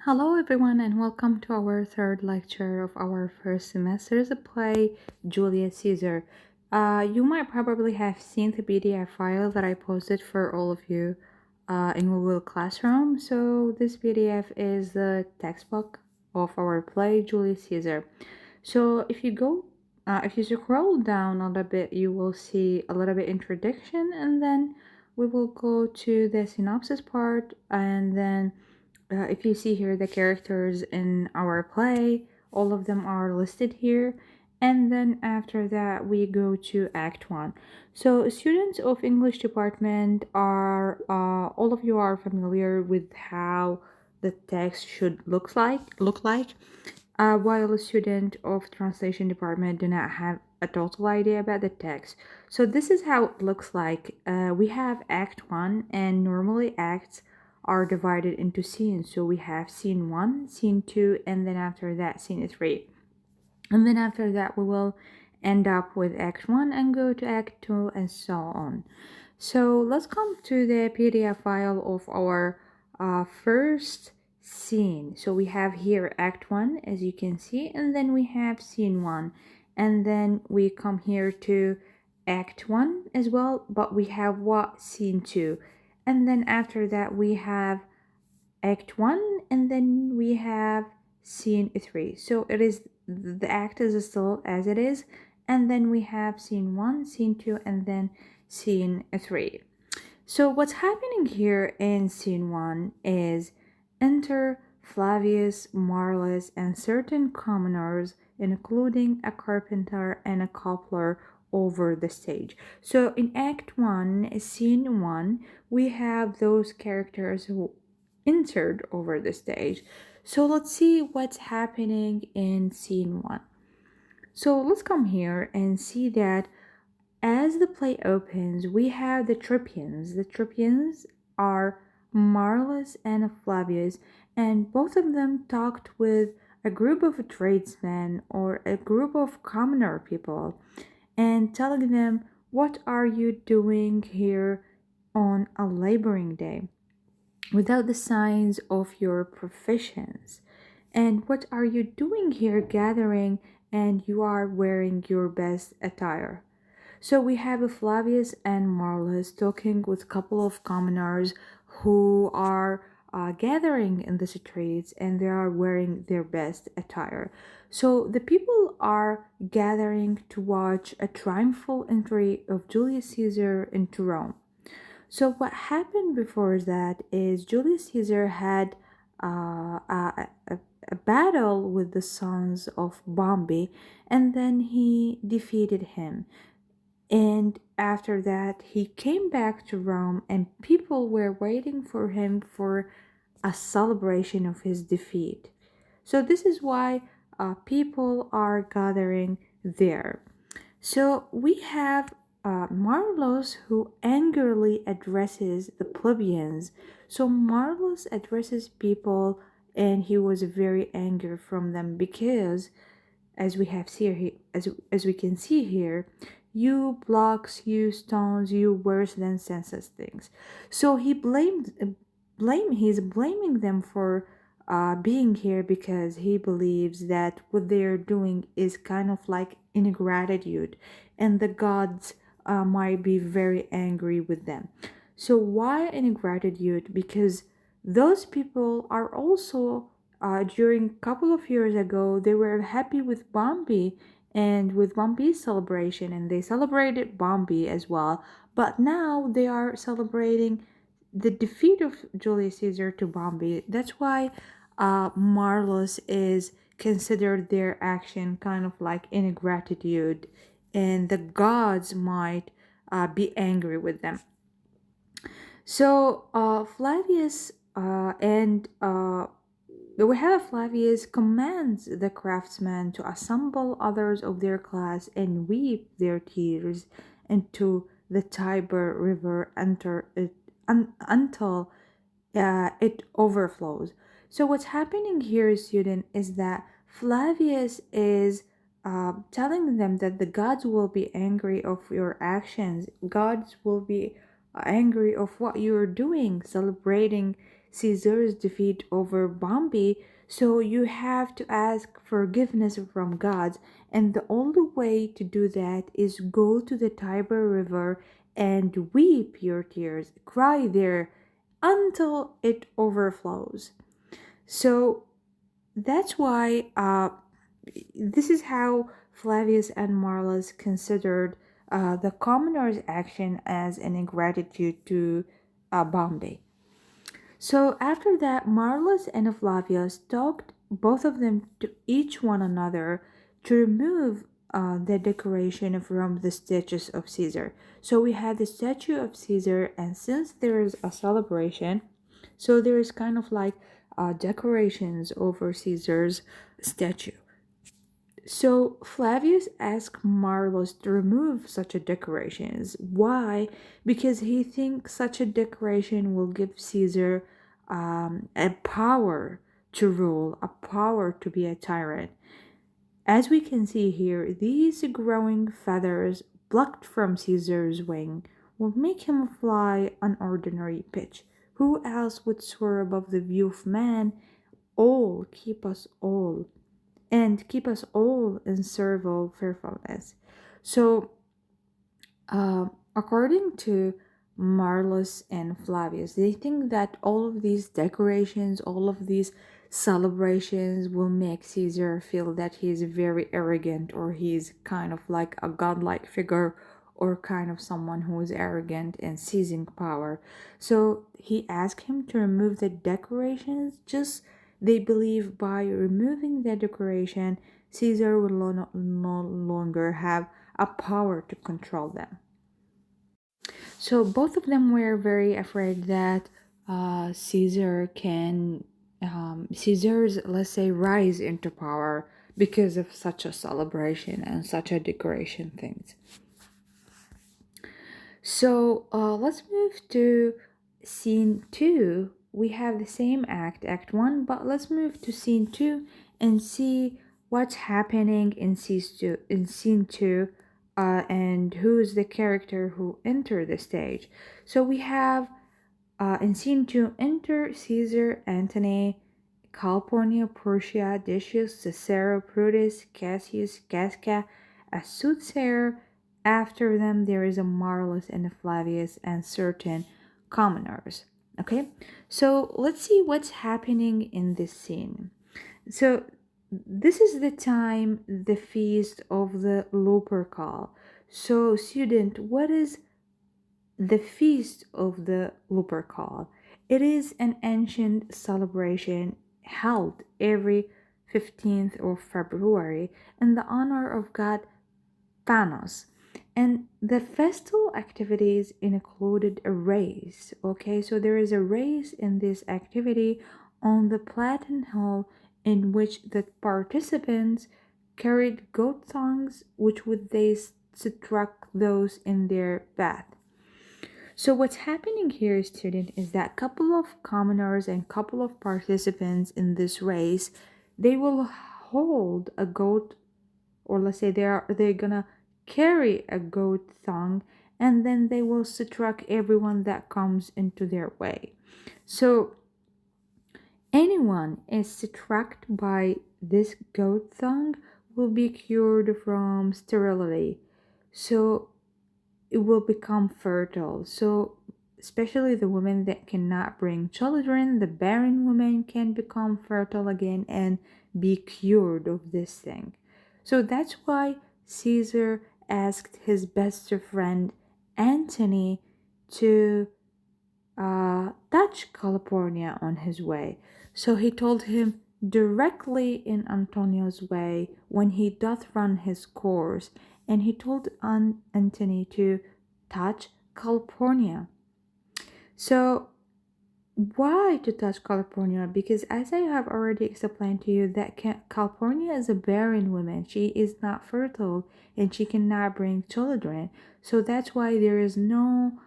Hello, everyone, and welcome to our third lecture of our first semester's play, Julius Caesar. You might probably have seen the PDF file that I posted for all of you in Google Classroom. So, this PDF is the textbook of our play, Julius Caesar. So, if you scroll down a little bit, you will see a little bit introduction, and then we will go to the synopsis part, and then if you see here the characters in our play, all of them are listed here. And then after that, we go to Act 1. So, students of English department all of you are familiar with how the text should look like, while a student of translation department do not have a total idea about the text. So this is how it looks like. We have Act 1, and normally acts are divided into scenes. So we have scene 1, scene 2, and then after that, scene 3. And then after that, we will end up with Act 1 and go to Act 2 and so on. So let's come to the PDF file of our first scene. So we have here Act 1, as you can see, and then we have Scene 1. And then we come here to Act 1 as well, but we have what? Scene 2. And then after that, we have Act 1, and then we have Scene 3. So it is the act is still as it is, and then we have Scene 1, Scene 2, and then Scene 3. So what's happening here in Scene 1 is enter Flavius, Marcus, and certain commoners, including a carpenter and a cobbler, over the stage. So in Act 1, Scene 1, we have those characters who entered over the stage. So let's see what's happening in Scene 1. So let's come here and see that as the play opens, we have the Tripians. The Tripians are Marcus and Flavius, and both of them talked with a group of tradesmen or a group of commoner people and telling them, "What are you doing here on a laboring day without the signs of your professions? And what are you doing here gathering and you are wearing your best attire?" So we have Flavius and Marcus talking with a couple of commoners who are gathering in the streets, and they are wearing their best attire. So the people are gathering to watch a triumphal entry of Julius Caesar into Rome. So what happened before that is Julius Caesar had a battle with the sons of Pompey, and then he defeated him. And after that, he came back to Rome, and people were waiting for him for a celebration of his defeat. So, this is why people are gathering there. So, we have Marlos who angrily addresses the plebeians. So, Marlos addresses people, and he was very angry from them because as we have here, as we can see here, you blocks, you stones, you worse than senseless things. So he's blaming them for being here because he believes that what they're doing is kind of like ingratitude, and the gods might be very angry with them. So why ingratitude? Because those people are also during a couple of years ago, they were happy with Bombi and with Bombi's celebration, and they celebrated Bombi as well. But now they are celebrating the defeat of Julius Caesar to Bombi. That's why Marlos is considered their action kind of like ingratitude, and the gods might be angry with them. So Flavius and we have Flavius commands the craftsmen to assemble others of their class and weep their tears into the Tiber River until it overflows. So what's happening here, student, is that Flavius is telling them that the gods will be angry of your actions. Gods will be angry of what you're doing, celebrating Caesar's defeat over Pompey, so you have to ask forgiveness from God. And the only way to do that is go to the Tiber River and weep your tears, cry there until it overflows. So that's why this is how Flavius and Marcus considered the commoner's action as an ingratitude to Bombay. So after that, Marcus and Flavius talked both of them to each one another to remove the decoration from the statues of Caesar. So we had the statue of Caesar, and since there is a celebration, so there is kind of like decorations over Caesar's statue. So Flavius asked Marcus to remove such a decorations. Why? Because he thinks such a decoration will give Caesar a power to rule, a power to be a tyrant. As we can see here, these growing feathers plucked from Caesar's wing will make him fly an ordinary pitch. Who else would soar above the view of man? All keep us all and keep us all in servile fearfulness. So, according to Marcus and Flavius, they think that all of these decorations, all of these celebrations will make Caesar feel that he's very arrogant or he's kind of like a godlike figure or kind of someone who is arrogant and seizing power. So he asked him to remove the decorations. Just they believe by removing the decoration, Caesar will no longer have a power to control them. So both of them were very afraid that Caesar's, let's say, rise into power because of such a celebration and such a decoration things. So let's move to scene 2. We have the same act 1, but let's move to scene 2 and see what's happening in scene 2, and who's the character who entered the stage. So we have in scene 2, enter Caesar, Antony, Calpurnia, Portia, Decius, Cicero, Brutus, Cassius, Casca, a soothsayer. After them, there is a Marcus and a Flavius and certain commoners. Okay, so let's see what's happening in this scene. So this is the time, the feast of the Lupercal. So student, what is the feast of the Lupercal? It is an ancient celebration held every 15th of February in the honor of god Thanos. And the festival activities included a race. Okay, so there is a race in this activity on the Platen Hill in which the participants carried goat thongs, which would they struck those in their path. So what's happening here, student, is that couple of commoners and couple of participants in this race, they will hold a goat, or let's say they're gonna carry a goat thong, and then they will struck everyone that comes into their way. So anyone is struck by this goat thong will be cured from sterility. So it will become fertile. So especially the women that cannot bring children, the barren women can become fertile again and be cured of this thing. So that's why Caesar asked his best friend Antony to touch California on his way. So he told him directly in Antonio's way when he doth run his course, and he told Antony to touch California. So why to touch California? Because as I have already explained to you that California is a barren woman. She is not fertile and she cannot bring children. So that's why there is no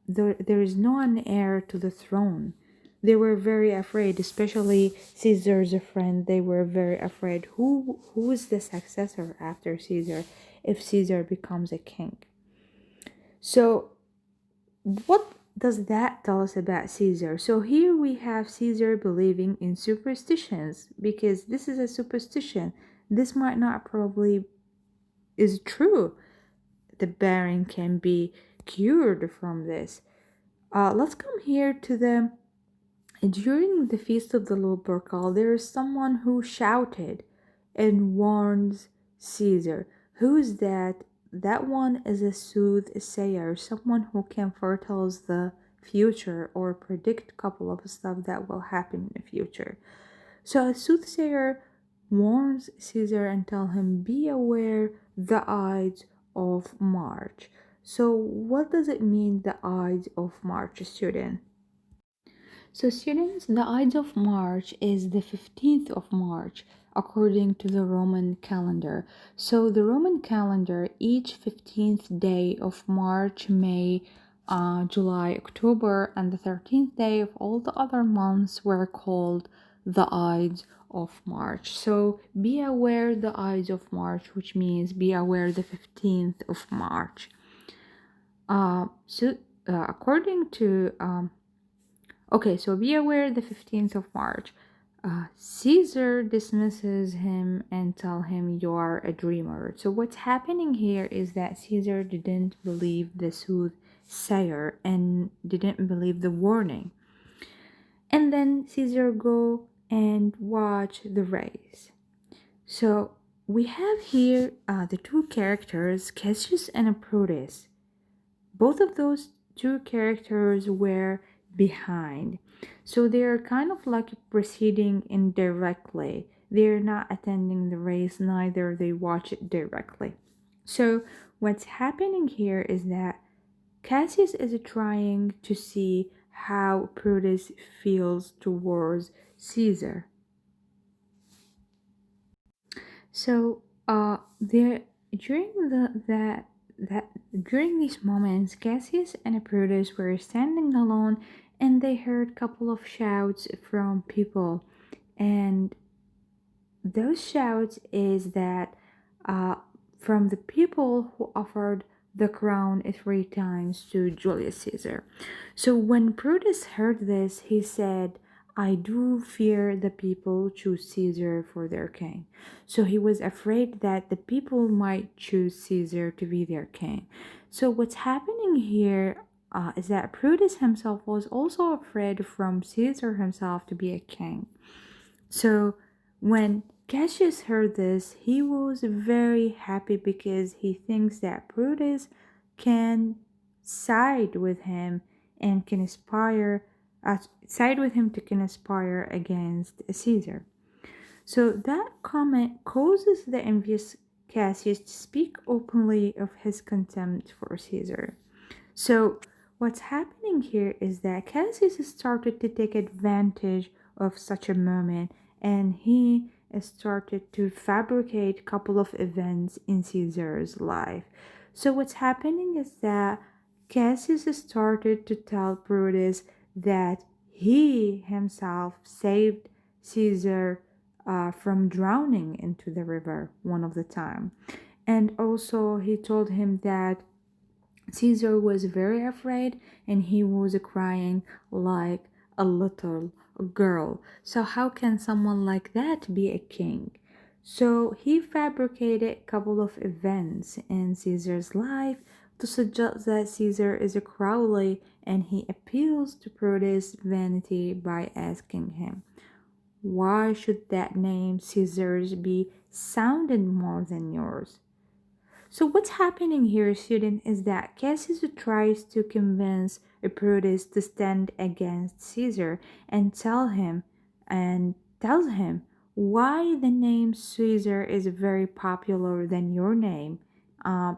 there is no an heir to the throne. They were very afraid, especially Caesar's friend. They were very afraid. Who is the successor after Caesar if Caesar becomes a king? So what does that tell us about Caesar? So here we have Caesar believing in superstitions because this is a superstition. This might not probably is true. The baron can be cured from this. Let's come here to the during the feast of the Lupercal. There is someone who shouted and warns Caesar. Who's that? That one is a soothsayer, someone who can foretells the future or predict a couple of stuff that will happen in the future. So a soothsayer warns Caesar and tell him, "Be aware the Ides of March." So what does it mean, the Ides of March, student? So, students, the Ides of March is the 15th of March according to the Roman calendar. So, the Roman calendar, each 15th day of March, May, July, October, and the 13th day of all the other months were called the Ides of March. So, be aware the Ides of March, which means be aware the 15th of March. According to Okay, so be aware the 15th of March. Caesar dismisses him and tell him you are a dreamer. So what's happening here is that Caesar didn't believe the soothsayer and didn't believe the warning. And then Caesar go and watch the race. So we have here the two characters, Cassius and Brutus. Both of those two characters were behind. So they're kind of like proceeding indirectly. They're not attending the race, neither they watch it directly. So what's happening here is that Cassius is trying to see how Brutus feels towards Caesar. So there during that during these moments, Cassius and Brutus were standing alone, and they heard a couple of shouts from people, and those shouts is that uh, from the people who offered the crown 3 times to Julius Caesar. So when Brutus heard this, he said, "I do fear the people choose Caesar for their king." So he was afraid that the people might choose Caesar to be their king. So what's happening here is that Brutus himself was also afraid from Caesar himself to be a king. So when Cassius heard this, he was very happy because he thinks that Brutus can side with him and can side with him to conspire against Caesar. So that comment causes the envious Cassius to speak openly of his contempt for Caesar. So what's happening here is that Cassius started to take advantage of such a moment, and he started to fabricate a couple of events in Caesar's life. So what's happening is that Cassius started to tell Brutus that he himself saved Caesar from drowning into the river one of the time. And also he told him that Caesar was very afraid and he was crying like a little girl. So, how can someone like that be a king? So, he fabricated a couple of events in Caesar's life to suggest that Caesar is a Crowley, and he appeals to Brutus' vanity by asking him, "Why should that name Caesar's be sounded more than yours?" So what's happening here, student, is that Cassius tries to convince Brutus to stand against Caesar and tells him why the name Caesar is very popular than your name.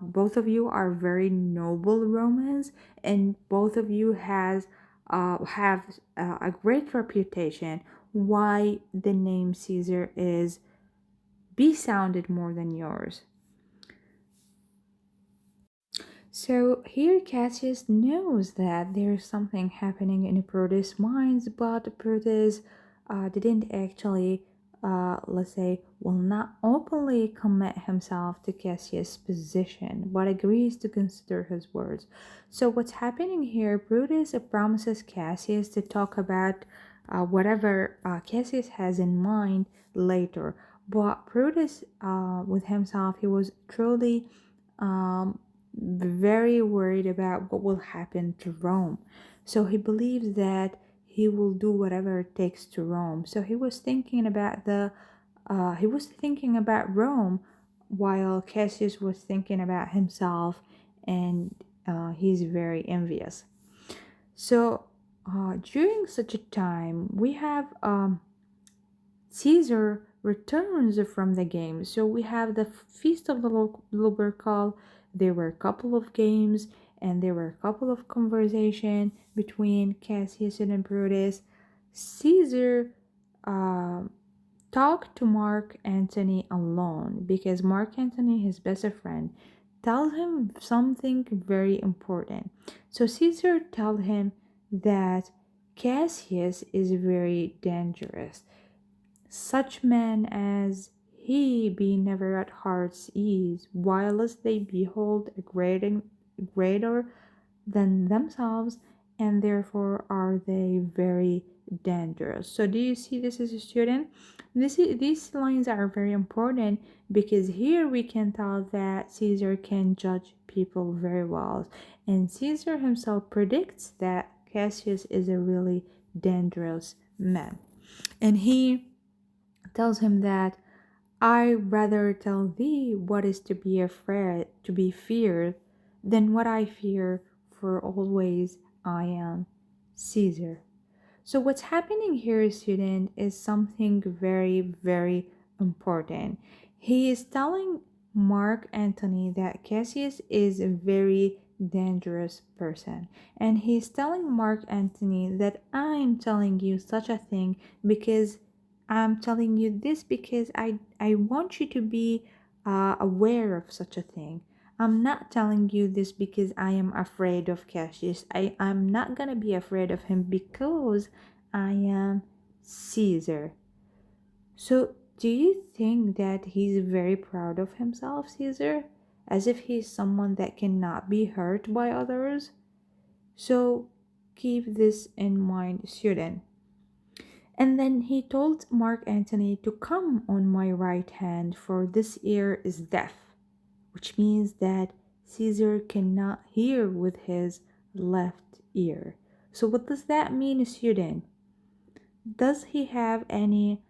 Both of you are very noble Romans, and both of you have a great reputation. Why the name Caesar is be sounded more than yours? So here Cassius knows that there's something happening in Proteus' minds, but Proteus didn't actually let's say, will not openly commit himself to Cassius' position, but agrees to consider his words. So, what's happening here? Brutus promises Cassius to talk about whatever Cassius has in mind later. But Brutus, with himself, he was truly um, very worried about what will happen to Rome. So he believes that he will do whatever it takes to Rome. So he was thinking about Rome while Cassius was thinking about himself, and he's very envious. So during such a time, we have Caesar returns from the game. So we have the Feast of the Lupercal. There were a couple of games and there were a couple of conversation between Cassius and Brutus. Caesar uh, talked to Mark Antony alone because Mark Antony, his best friend, tells him something very important. So Caesar told him that Cassius is very dangerous. Such men as he be never at heart's ease, whilst they behold a greater than themselves, and therefore are they very dangerous. So do you see this as a student? These lines are very important because here we can tell that Caesar can judge people very well. And Caesar himself predicts that Cassius is a really dangerous man. And he tells him that I rather tell thee what is to be afraid, to be feared, than what I fear, for always I am Caesar. So, what's happening here, student, is something very, very important. He is telling Mark Antony that Cassius is a very dangerous person. And he's telling Mark Antony that I'm telling you such a thing because I'm telling you this because I want you to be aware of such a thing. I'm not telling you this because I am afraid of Cassius. I'm not gonna be afraid of him because I am Caesar. So, do you think that he's very proud of himself, Caesar? As if he's someone that cannot be hurt by others? So, keep this in mind, student. And then he told Mark Antony to come on my right hand, for this ear is deaf, which means that Caesar cannot hear with his left ear. So, what does that mean, student? Does he have any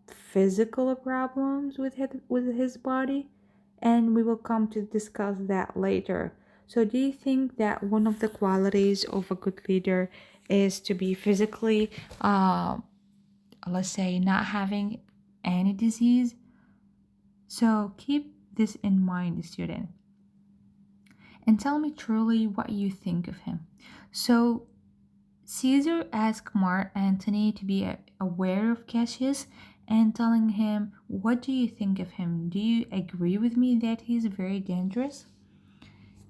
physical problems with his body? And we will come to discuss that later. So, do you think that one of the qualities of a good leader is to be physically, let's say, not having any disease? So, keep this in mind, student, and tell me truly what you think of him. So, Caesar asked Mark Antony to be aware of Cassius and telling him, what do you think of him? Do you agree with me that he's very dangerous?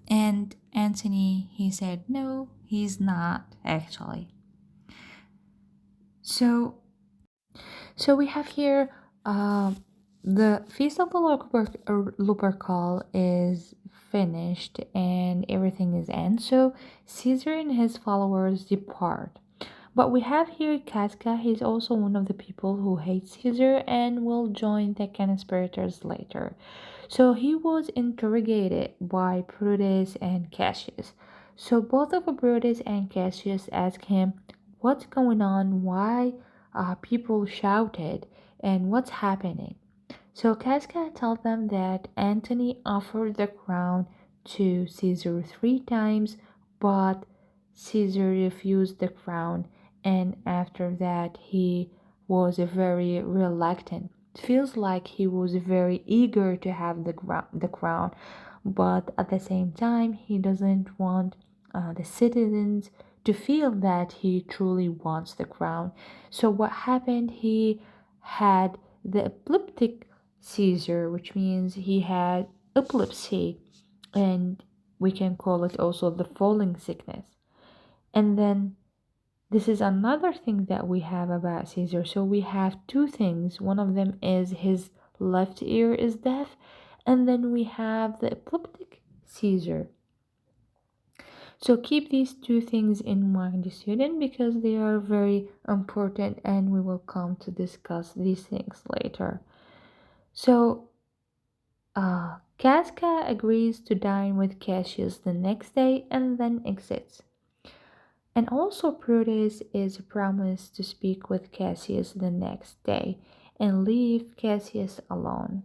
And Antony, he said, no, he's not actually. So, so we have here the Feast of the Lupercal is finished and everything is end. So Caesar and his followers depart. But we have here Casca. He's also one of the people who hates Caesar and will join the conspirators later. So he was interrogated by Brutus and Cassius. So both of Brutus and Cassius asked him, what's going on? Why people shouted? And what's happening? So Casca told them that Antony offered the crown to Caesar 3 times, but Caesar refused the crown, and after that he was very reluctant. It feels like he was very eager to have the crown, but at the same time he doesn't want the citizens to feel that he truly wants the crown. So what happened? He had the epileptic Caesar, which means he had epilepsy, and we can call it also the falling sickness. And then This is another thing that we have about Caesar. So we have two things. One of them is his left ear is deaf, and then we have the epileptic Caesar. So keep these two things in mind, student, because they are very important and we will come to discuss these things later. So Casca agrees to dine with Cassius the next day and then exits. And also Brutus is promised to speak with Cassius the next day and leave Cassius alone.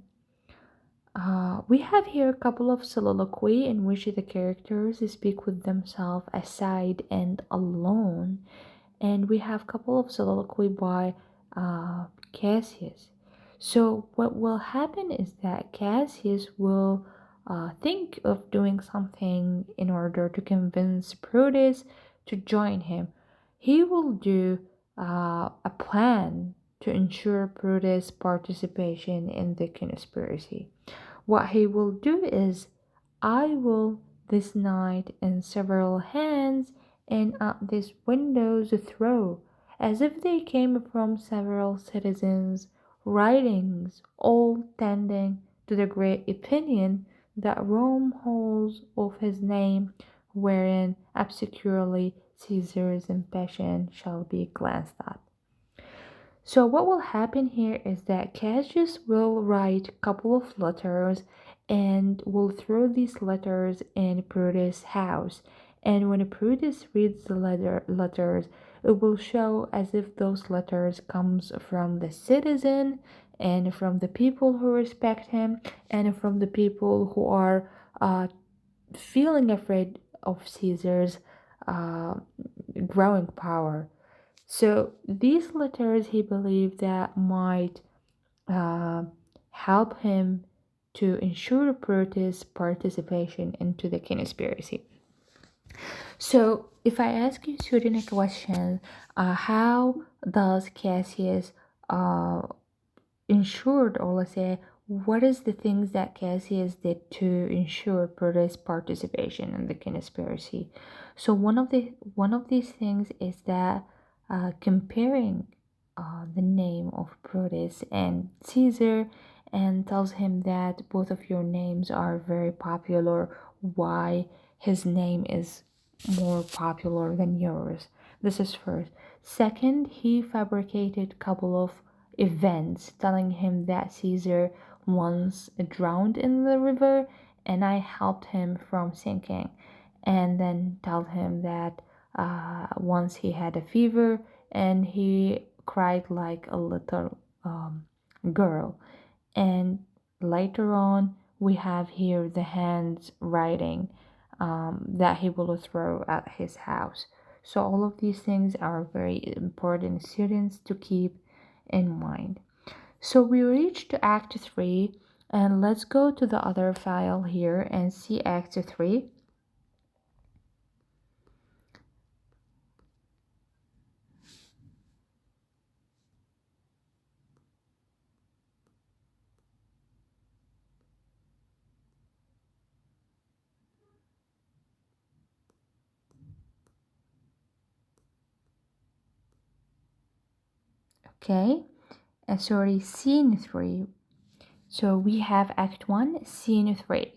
We have here a couple of soliloquy in which the characters speak with themselves aside and alone, and we have a couple of soliloquy by Cassius. So what will happen is that Cassius will think of doing something in order to convince Brutus to join him. He will do a plan to ensure Brutus' participation in the conspiracy. What he will do is, I will this night in several hands and at these windows throw, as if they came from several citizens' writings, all tending to the great opinion that Rome holds of his name, wherein obscurely Caesar's impassion shall be glanced at. So what will happen here is that Cassius will write a couple of letters and will throw these letters in Brutus' house. And when Brutus reads the letters, it will show as if those letters comes from the citizen and from the people who respect him and from the people who are feeling afraid of Caesar's uh, growing power. So these letters he believed that might uh, help him to ensure Brutus' participation into the conspiracy. So if I ask you student a question, how does Cassius uh, ensured, or let's say, what is the things that Cassius did to ensure Brutus' participation in the conspiracy? So one of these things is that comparing the name of Brutus and Caesar, and tells him that both of your names are very popular. Why his name is more popular than yours? This is first. Second, he fabricated couple of events telling him that Caesar once drowned in the river and I helped him from sinking. And then told him that once he had a fever and he cried like a little girl. And later on, we have here the hands writing that he will throw at his house. So all of these things are very important students to keep in mind. So we reached to Act 3, and let's go to the other file here and see Act 3. Okay, sorry, Scene 3. So we have Act 1, Scene 3.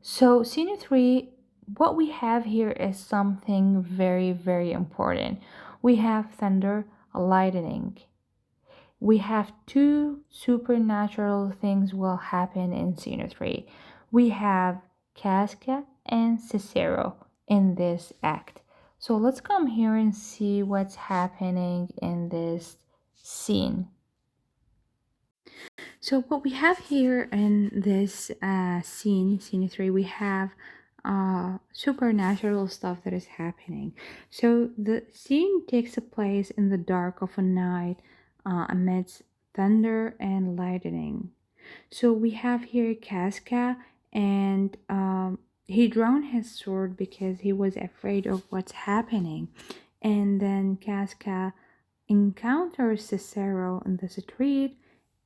So Scene 3, what we have here is something very, very important. We have thunder, lightning. We have two supernatural things will happen in Scene 3. We have Casca and Cicero in this act. So let's come here and see what's happening in this scene. So what we have here in this scene 3, we have supernatural stuff that is happening. So the scene takes place in the dark of a night amidst thunder and lightning. So we have here Casca, and he drawn his sword because he was afraid of what's happening. And then Casca encounters Cicero in the street,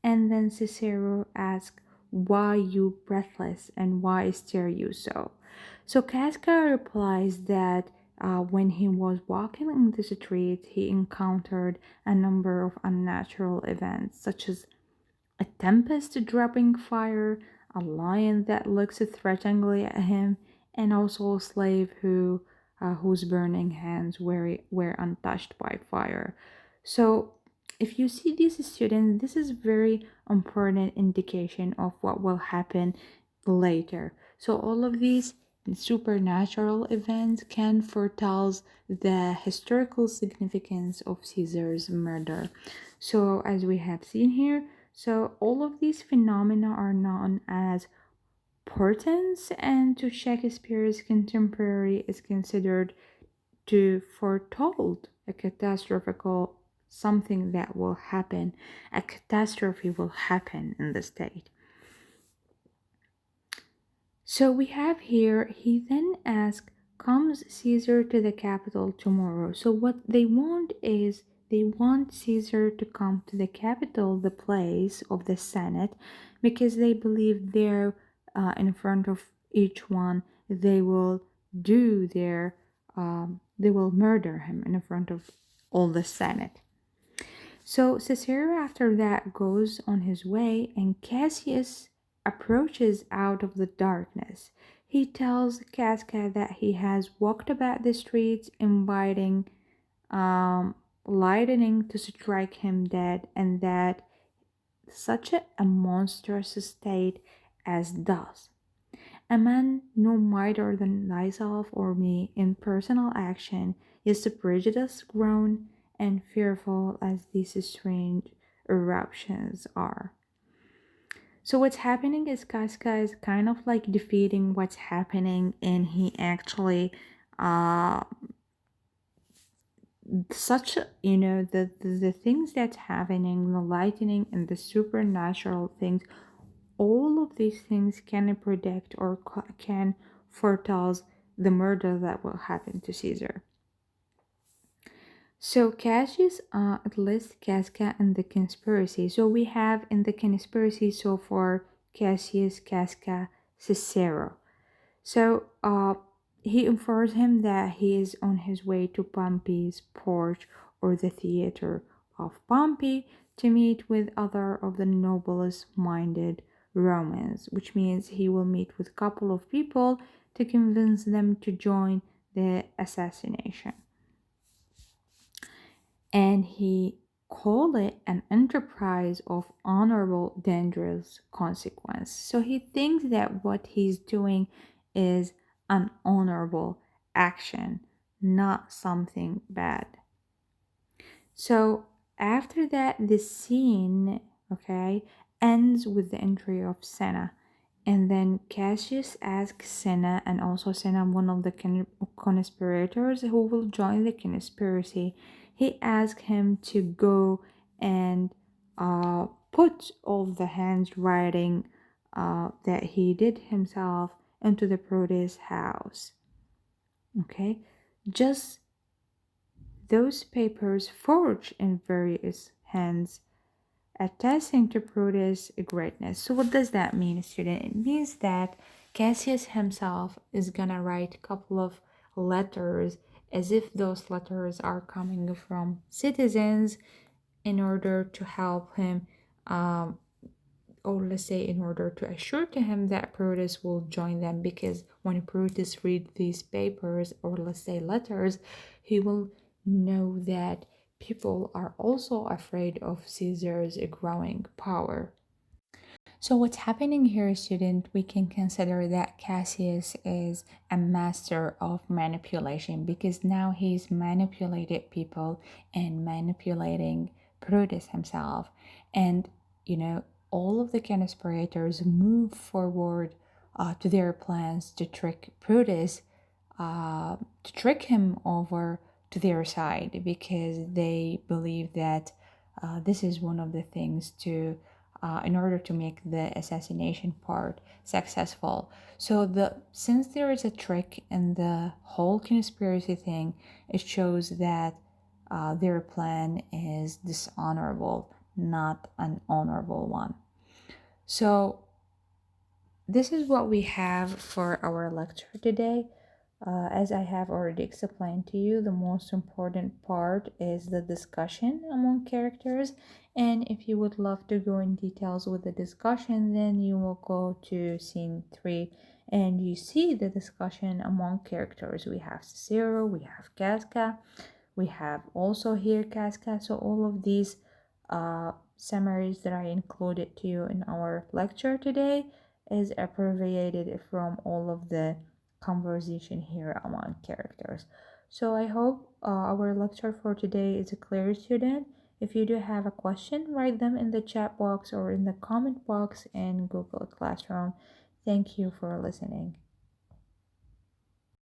and then Cicero asks, "Why you breathless, and why stare you so?" So Casca replies that when he was walking in the street, he encountered a number of unnatural events, such as a tempest dropping fire, a lion that looks threateningly at him, and also a slave whose burning hands were untouched by fire. So, if you see these students, this is very important indication of what will happen later. So, all of these supernatural events can foretell the historical significance of Caesar's murder. So, as we have seen here, so all of these phenomena are known as portents, and to Shakespeare's contemporary is considered to foretold a catastrophical something that will happen. A catastrophe will happen in the state. So we have here, he then asked, comes Caesar to the capital tomorrow? So what they want is they want Caesar to come to the capital, the place of the Senate, because they believe there, in front of each one, they will do their, they will murder him in front of all the Senate. So Cicero after that goes on his way, and Cassius approaches out of the darkness. He tells Casca that he has walked about the streets, inviting lightning to strike him dead, and that such a monstrous state as does. A man no mightier than thyself or me in personal action is prejudiced, grown, and fearful as these strange eruptions are. So what's happening is Casca is kind of like defeating what's happening, and he actually uh such the things that's happening, the lightning and the supernatural things, all of these things can predict or can foretell the murder that will happen to Caesar. So Cassius lists Casca and the conspiracy. So we have in the conspiracy so far Cassius, Casca, Cicero. So he informs him that he is on his way to Pompey's porch or the theater of Pompey to meet with other of the noblest minded Romans, which means he will meet with a couple of people to convince them to join the assassination. And he called it an enterprise of honorable, dangerous consequence. So he thinks that what he's doing is an honorable action, not something bad. So after that, the scene, okay, ends with the entry of Senna. And then Cassius asks Senna, and also Senna, one of the conspirators who will join the conspiracy, he asks him to go and put all the handwriting that he did himself into the Proteus house. Okay, just those papers forged in various hands attesting to Proteus' greatness. So what does that mean, student? It means that Cassius himself is gonna write a couple of letters as if those letters are coming from citizens in order to help him, or let's say in order to assure to him that Proteus will join them, because when Proteus read these papers or let's say letters, he will know that people are also afraid of Caesar's growing power. So what's happening here, student, we can consider that Cassius is a master of manipulation, because now he's manipulated people and manipulating Brutus himself. And, all of the conspirators move forward to their plans to trick Brutus, to trick him over to their side, because they believe that this is one of the things to in order to make the assassination part successful. So since there is a trick in the whole conspiracy thing, it shows that their plan is dishonorable, not an honorable one. So this is what we have for our lecture today. As I have already explained to you, the most important part is the discussion among characters. And if you would love to go in details with the discussion, then you will go to scene 3 and you see the discussion among characters. We have Cicero, we have Casca, we have also here Casca. So all of these summaries that I included to you in our lecture today is abbreviated from all of the conversation here among characters. So I hope our lecture for today is clear, student. If you do have a question, write them in the chat box or in the comment box in Google Classroom. Thank you for listening.